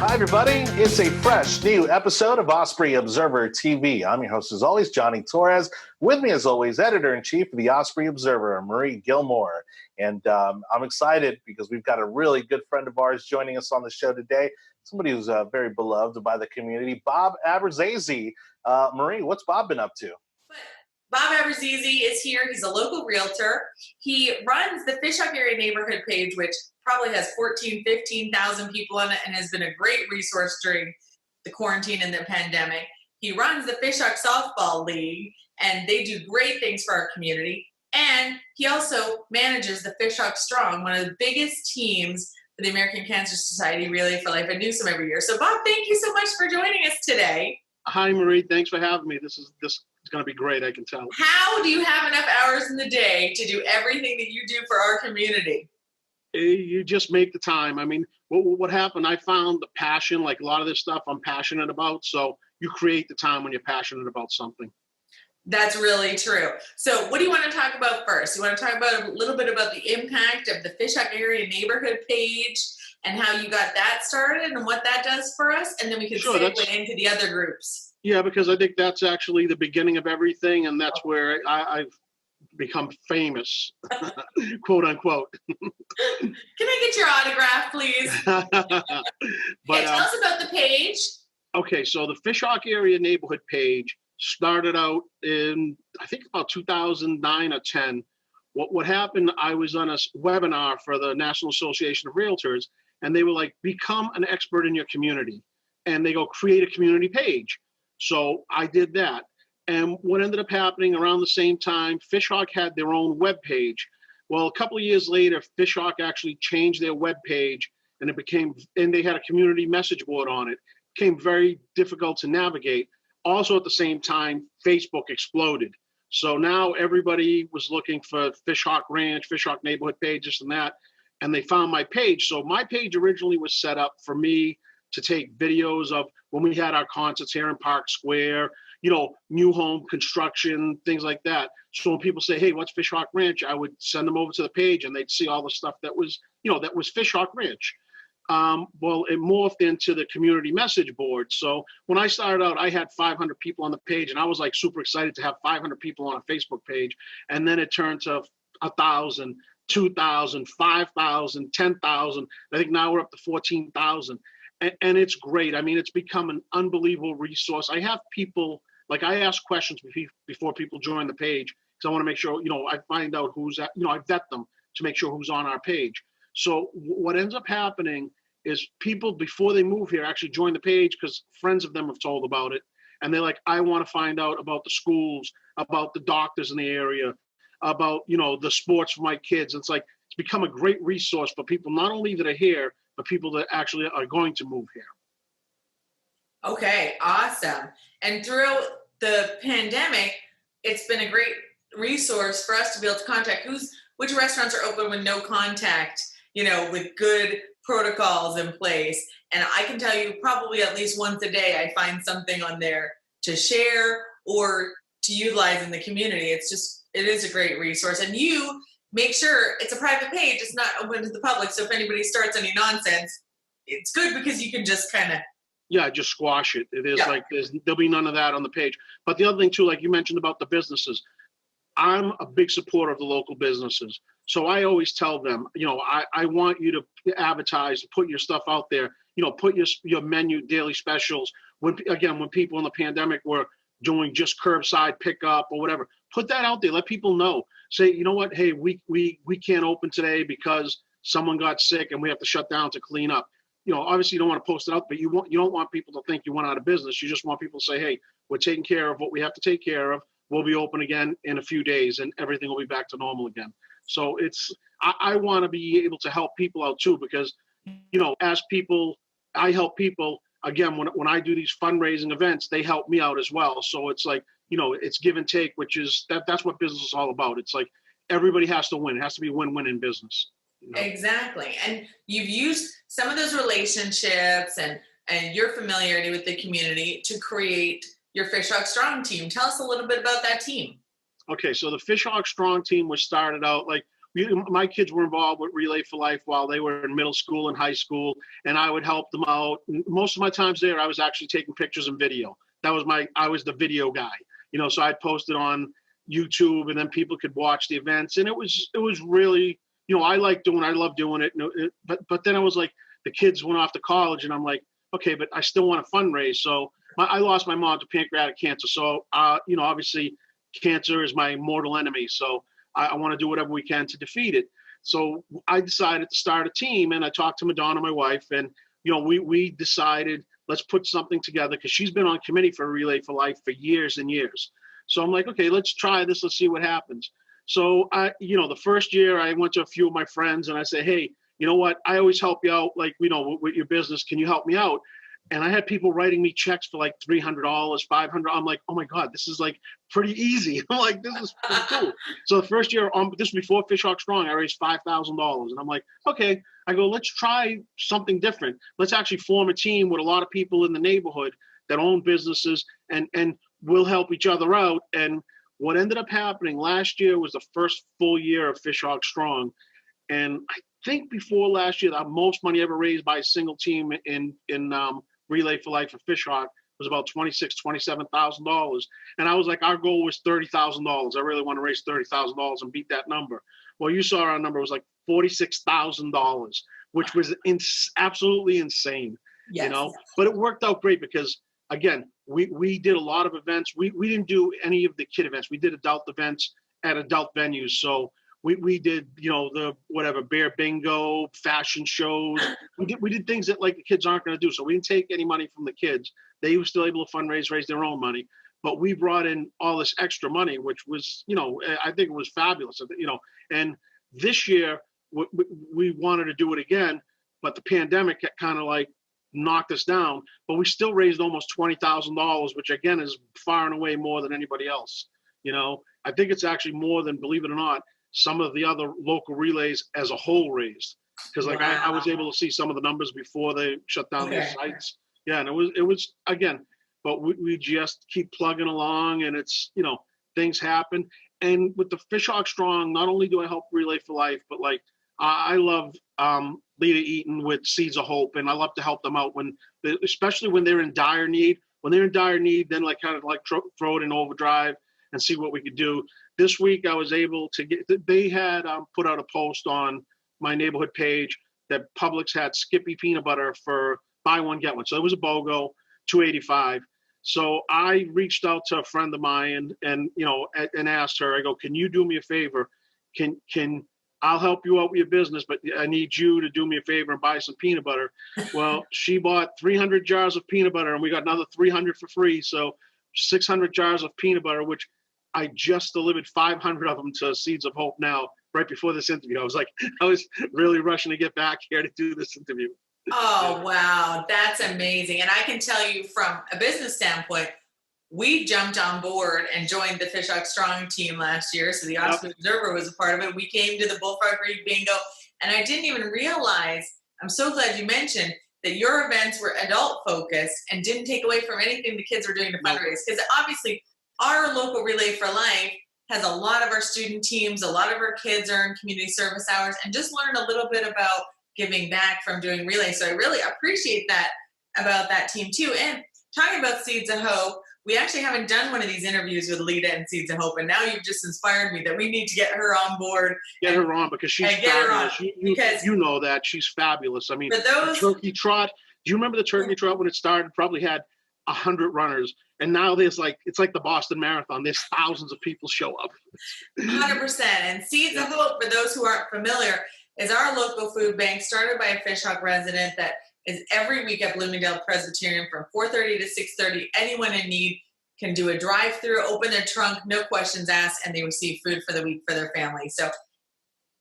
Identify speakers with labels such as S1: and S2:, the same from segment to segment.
S1: Hi, everybody. It's a fresh new episode of Osprey Observer TV. I'm your host, as always, Johnny Torres. With me, as always, editor-in-chief of the Osprey Observer, Marie Gilmore. And I'm excited because we've got a really good friend of ours joining us on the show today, somebody who's very beloved by the community, Bob Abruzzese. Marie, what's Bob been up to?
S2: Bob Abruzzese is here. He's a local realtor. He runs the FishHawk area neighborhood page, which probably has 15,000 people on it and has been a great resource during the quarantine and the pandemic. He runs the FishHawk Softball League, and they do great things for our community. And he also manages the FishHawk Strong, one of the biggest teams for the American Cancer Society Relay for Life at Newsom every year. So, Bob, thank you so much for joining us today.
S3: Hi, Marie. Thanks for having me. This is going to be great, I can tell.
S2: How do you have enough hours in the day to do everything that you do for our community?
S3: You just make the time. I mean, what happened, I found the passion, like a lot of this stuff I'm passionate about. So you create the time when you're passionate about something.
S2: That's really true. So what do you want to talk about first? You want to talk about a little bit about the impact of the FishHawk area neighborhood page and how you got that started and what that does for us? And then we can segue into the other groups.
S3: Yeah, because I think that's actually the beginning of everything. And that's where I've become famous, quote unquote.
S2: Can I get your autograph, please?
S3: But,
S2: tell us about the page.
S3: Okay, so the FishHawk area neighborhood page started out in, I think, about 2009 or 10. What happened, I was on a webinar for the National Association of Realtors, and they were like, become an expert in your community. And they go, create a community page. So I did that. And what ended up happening around the same time, FishHawk had their own web page. Well, a couple of years later, FishHawk actually changed their web page, and they had a community message board on it. It became very difficult to navigate. Also, at the same time, Facebook exploded. So now everybody was looking for FishHawk Ranch, FishHawk neighborhood pages and that, and they found my page. So my page originally was set up for me to take videos of when we had our concerts here in Park Square, new home construction, things like that. So when people say, hey, what's FishHawk Ranch? I would send them over to the page and they'd see all the stuff that was FishHawk Ranch. Well, it morphed into the community message board. So when I started out, I had 500 people on the page, and I was like super excited to have 500 people on a Facebook page. And then it turned to 1,000, 2,000, 5,000, 10,000. I think now we're up to 14,000. And it's great. I mean, it's become an unbelievable resource. I have people, like I ask questions before people join the page, because I want to make sure, I find out I vet them to make sure who's on our page. So what ends up happening is people, before they move here, actually join the page because friends of them have told about it. And they're like, I want to find out about the schools, about the doctors in the area, about, the sports for my kids. It's like, it's become a great resource for people, not only that are here, but people that actually are going to move here.
S2: Okay, awesome. And throughout the pandemic, it's been a great resource for us to be able to contact which restaurants are open with no contact, with good protocols in place. And I can tell you probably at least once a day, I find something on there to share or to utilize in the community. It is a great resource. And you make sure it's a private page. It's not open to the public. So if anybody starts any nonsense, it's good because you can just kind of.
S3: Yeah, just squash it. It is like there'll be none of that on the page. But the other thing too, like you mentioned about the businesses, I'm a big supporter of the local businesses. So I always tell them, I want you to advertise, put your stuff out there, put your menu, daily specials. When people in the pandemic were doing just curbside pickup or whatever, put that out there. Let people know. Say, you know what? Hey, we can't open today because someone got sick and we have to shut down to clean up. Obviously you don't want to post it out, but you don't want people to think you went out of business. You just want people to say, hey, we're taking care of what we have to take care of. We'll be open again in a few days and everything will be back to normal again. So I want to be able to help people out too, because, as people, I help people. Again, when I do these fundraising events, they help me out as well. So it's like, it's give and take, which is that's what business is all about. It's like everybody has to win. It has to be win-win in business.
S2: Exactly. And you've used some of those relationships and your familiarity with the community to create your FishHawk Strong team. Tell us a little bit about that team.
S3: Okay, so the FishHawk Strong team was started out, like my kids were involved with Relay for Life while they were in middle school and high school, and I would help them out. Most of my times there, I was actually taking pictures and video. I was the video guy, so I'd post it on YouTube, and then people could watch the events. And it was really, I love doing it. But then I was like, the kids went off to college, and I'm like, okay, but I still want to fundraise. So I lost my mom to pancreatic cancer. So, obviously cancer is my mortal enemy. So I want to do whatever we can to defeat it. So I decided to start a team, and I talked to Madonna, my wife, and, we decided, let's put something together, because she's been on committee for Relay for Life for years and years. So I'm like, okay, let's try this. Let's see what happens. So the first year I went to a few of my friends and I said, hey, you know what? I always help you out, like, with your business. Can you help me out? And I had people writing me checks for like $300, $500. I'm like, oh my God, this is like pretty easy. I'm like, this is pretty cool. So the first year, this was before FishHawk Strong, I raised $5,000. And I'm like, okay, I go, let's try something different. Let's actually form a team with a lot of people in the neighborhood that own businesses, and we'll help each other out. And what ended up happening last year was the first full year of FishHawk Strong. And I think before last year, the most money ever raised by a single team in Relay for Life for FishHawk was about $27,000. And I was like, our goal was $30,000. I really want to raise $30,000 and beat that number. Well, you saw our number was like $46,000, which was absolutely insane.
S2: Yes.
S3: But it worked out great because, again, we did a lot of events. We didn't do any of the kid events. We did adult events at adult venues. So we did, the whatever, bear bingo, fashion shows. We did things that like the kids aren't going to do. So we didn't take any money from the kids. They were still able to raise their own money. But we brought in all this extra money, which was, I think it was fabulous. And this year we wanted to do it again, but the pandemic kind of like knocked us down. But we still raised almost $20,000, which again is far and away more than anybody else. I think it's actually more than, believe it or not, some of the other local relays as a whole raised, because like wow. I was able to see some of the numbers before they shut down their sites. Yeah, and it was again, but we just keep plugging along, and it's things happen. And with the FishHawk Strong, not only do I help Relay for Life, but like I love Lita Eaton with Seeds of Hope, and I love to help them out especially when they're in dire need. When they're in dire need, then like kind of like throw it in overdrive and see what we could do. This week, I was able to they had put out a post on my neighborhood page that Publix had Skippy peanut butter for buy one, get one. So it was a BOGO, $2.85. So I reached out to a friend of mine and asked her, I go, can you do me a favor? I'll help you out with your business, but I need you to do me a favor and buy some peanut butter. Well, she bought 300 jars of peanut butter, and we got another 300 for free. So 600 jars of peanut butter, which I just delivered 500 of them to Seeds of Hope now, right before this interview. I was really rushing to get back here to do this interview.
S2: Oh, wow. That's amazing. And I can tell you from a business standpoint, we jumped on board and joined the FishHawk Strong team last year. So the Osprey Observer was a part of it. We came to the Bullfrog Creek Bingo, and I didn't even realize, I'm so glad you mentioned that your events were adult focused and didn't take away from anything the kids were doing to fundraise. Because obviously our local Relay for Life has a lot of our student teams, a lot of our kids earn community service hours, and just learn a little bit about giving back from doing Relay. So I really appreciate that about that team too. And talking about Seeds of Hope, we actually haven't done one of these interviews with Lita and Seeds of Hope, and now you've just inspired me that we need to get her on board.
S3: Get her on because she's fabulous. You know that she's fabulous. I mean, the Turkey Trot. Do you remember the Turkey Trot when it started? Probably had 100 runners, and now it's like the Boston Marathon. There's thousands of people show up.
S2: 100%. And Seeds of Hope, for those who aren't familiar, is our local food bank started by a FishHawk resident that is every week at Bloomingdale Presbyterian from 4:30 to 6:30. Anyone in need can do a drive-through, open their trunk, no questions asked, and they receive food for the week for their family. So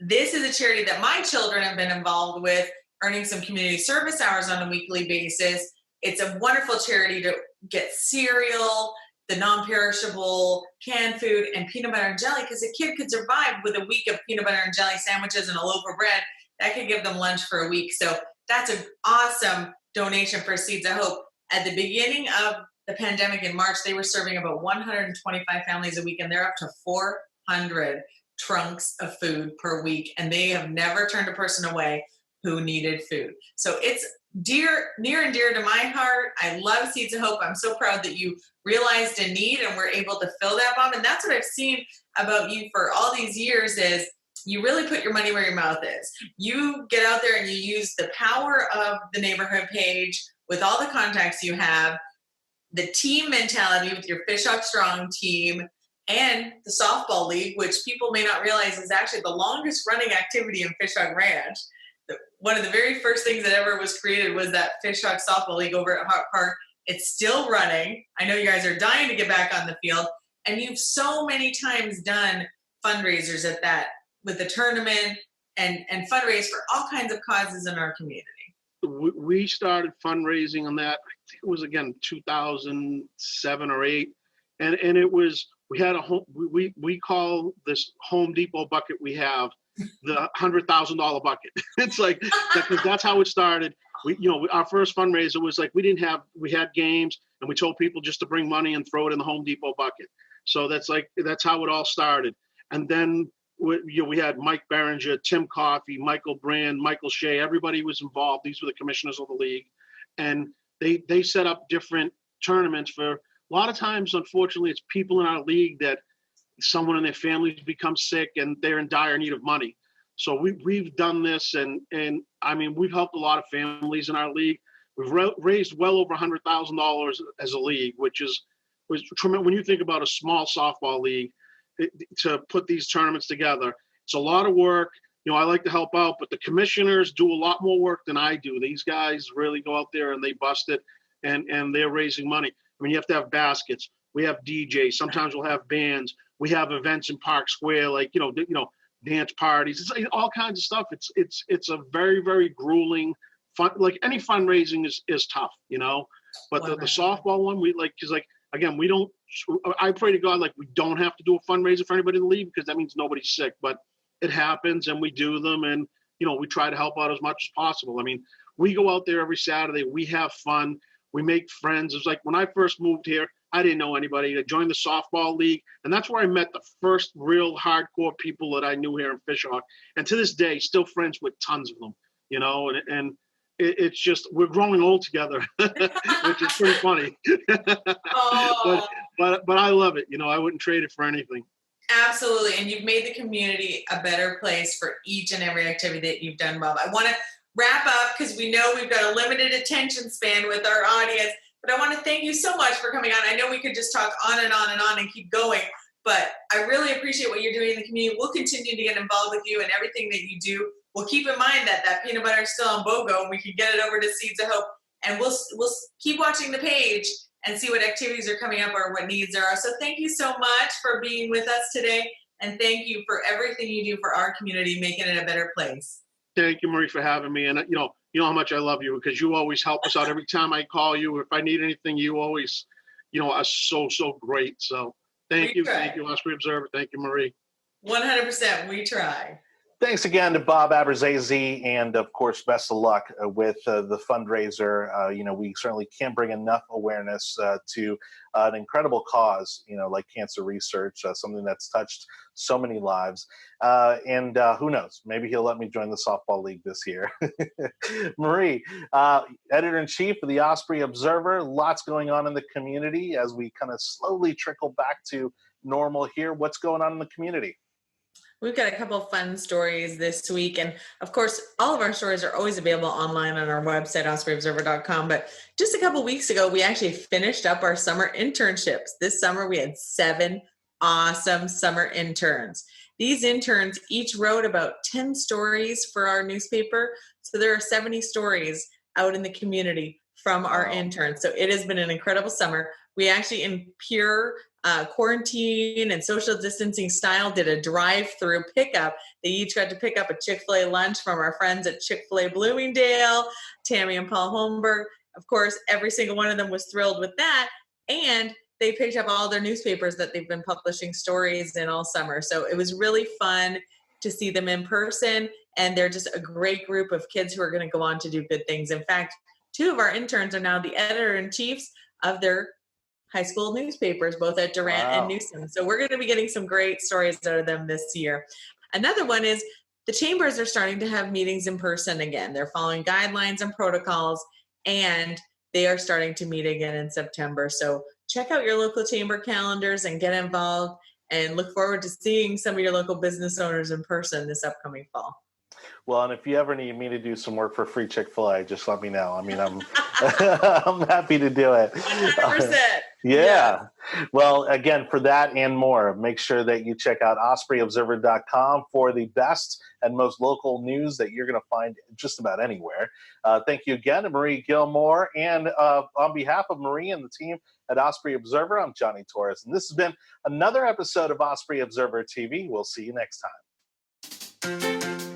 S2: this is a charity that my children have been involved with, earning some community service hours on a weekly basis. It's a wonderful charity to get cereal, the non-perishable canned food, and peanut butter and jelly, because a kid could survive with a week of peanut butter and jelly sandwiches and a loaf of bread. That could give them lunch for a week. So that's an awesome donation for Seeds of Hope. At the beginning of the pandemic in March, they were serving about 125 families a week, and they're up to 400. trunks of food per week, and they have never turned a person away who needed food. So it's near and dear to my heart. I love Seeds of Hope. I'm so proud that you realized a need and were able to fill that bomb. And that's what I've seen about you for all these years is you really put your money where your mouth is. You get out there and you use the power of the neighborhood page with all the contacts you have, the team mentality with your FishHawk Strong team, and the softball league, which people may not realize is actually the longest running activity in FishHawk Ranch. One of the very first things that ever was created was that FishHawk softball league over at Hawk Park. It's still running. I know you guys are dying to get back on the field, and you've so many times done fundraisers at that with the tournament and fundraise for all kinds of causes in our community.
S3: We started fundraising on that. I think it was again 2007 or 8, and it was we had a home. We call this Home Depot bucket we have the $100,000 bucket. It's like that's how it started. Our first fundraiser was like we had games and we told people just to bring money and throw it in the Home Depot bucket. So that's how it all started. And then we had Mike Berenger, Tim Coffey, Michael Brand, Michael Shea. Everybody was involved. These were the commissioners of the league, and they set up different tournaments for. A lot of times, unfortunately, it's people in our league that someone in their families becomes sick and they're in dire need of money. So we've done this, and I mean, we've helped a lot of families in our league. We've raised well over $100,000 as a league, which was tremendous. When you think about a small softball league, to put these tournaments together, it's a lot of work. I like to help out, but the commissioners do a lot more work than I do. These guys really go out there and they bust it, and they're raising money. I mean, you have to have baskets. We have DJs. Sometimes we'll have bands. We have events in Park Square, like dance parties. It's like all kinds of stuff. It's a very, very grueling fun. Like any fundraising is tough, But the softball one, because again, we don't. I pray to God we don't have to do a fundraiser for anybody in the league because that means nobody's sick. But it happens, and we do them, and we try to help out as much as possible. I mean, we go out there every Saturday. We have fun. We make friends. It was like when I first moved here, I didn't know anybody. I joined the softball league, and that's where I met the first real hardcore people that I knew here in FishHawk. And to this day, still friends with tons of them, and it's just, we're growing old together, which is pretty funny.
S2: Oh.
S3: but I love it. I wouldn't trade it for anything.
S2: Absolutely. And you've made the community a better place for each and every activity that you've done, Bob. I want to wrap up because we know we've got a limited attention span with our audience, but I want to thank you so much for coming on. I know we could just talk on and on and on and keep going, but I really appreciate what you're doing in the community. We'll continue to get involved with you and everything that you do. We'll keep in mind that peanut butter is still on BOGO, and we can get it over to Seeds of Hope, and we'll keep watching the page and see what activities are coming up or what needs there are. So thank you so much for being with us today, and thank you for everything you do for our community, making it a better place.
S3: Thank you, Marie, for having me. And you know how much I love you because you always help us out every time I call you. If I need anything, you always, are so great. So thank you. Thank you, Osprey Observer. Thank you, Marie.
S2: 100%. We try.
S1: Thanks again to Bob Abruzzese, and of course, best of luck with the fundraiser. We certainly can't bring enough awareness to an incredible cause, like cancer research, something that's touched so many lives. And who knows, maybe he'll let me join the softball league this year. Marie, editor-in-chief of the Osprey Observer, lots going on in the community as we kind of slowly trickle back to normal here. What's going on in the community?
S2: We've got a couple of fun stories this week. And of course, all of our stories are always available online on our website, ospreyobserver.com. But just a couple of weeks ago, we actually finished up our summer internships. This summer, we had 7 awesome summer interns. These interns each wrote about 10 stories for our newspaper. So there are 70 stories out in the community from our interns. So it has been an incredible summer. We actually, in pure quarantine and social distancing style, did a drive-through pickup. They each got to pick up a Chick-fil-A lunch from our friends at Chick-fil-A Bloomingdale, Tammy and Paul Holmberg. Of course, every single one of them was thrilled with that. And they picked up all their newspapers that they've been publishing stories in all summer. So it was really fun to see them in person. And they're just a great group of kids who are going to go on to do good things. In fact, 2 of our interns are now the editor-in-chiefs of their high school newspapers, both at Durant and Newsom. So we're going to be getting some great stories out of them this year. Another one is the chambers are starting to have meetings in person again. They're following guidelines and protocols, and they are starting to meet again in September. So check out your local chamber calendars and get involved, and look forward to seeing some of your local business owners in person this upcoming fall.
S1: Well, and if you ever need me to do some work for free Chick-fil-A, just let me know. I mean, I'm I'm happy to do it.
S2: 100%.
S1: Yeah. Well, again, for that and more, make sure that you check out ospreyobserver.com for the best and most local news that you're going to find just about anywhere. Thank you again to Marie Gilmore. And on behalf of Marie and the team at Osprey Observer, I'm Johnny Torres. And this has been another episode of Osprey Observer TV. We'll see you next time.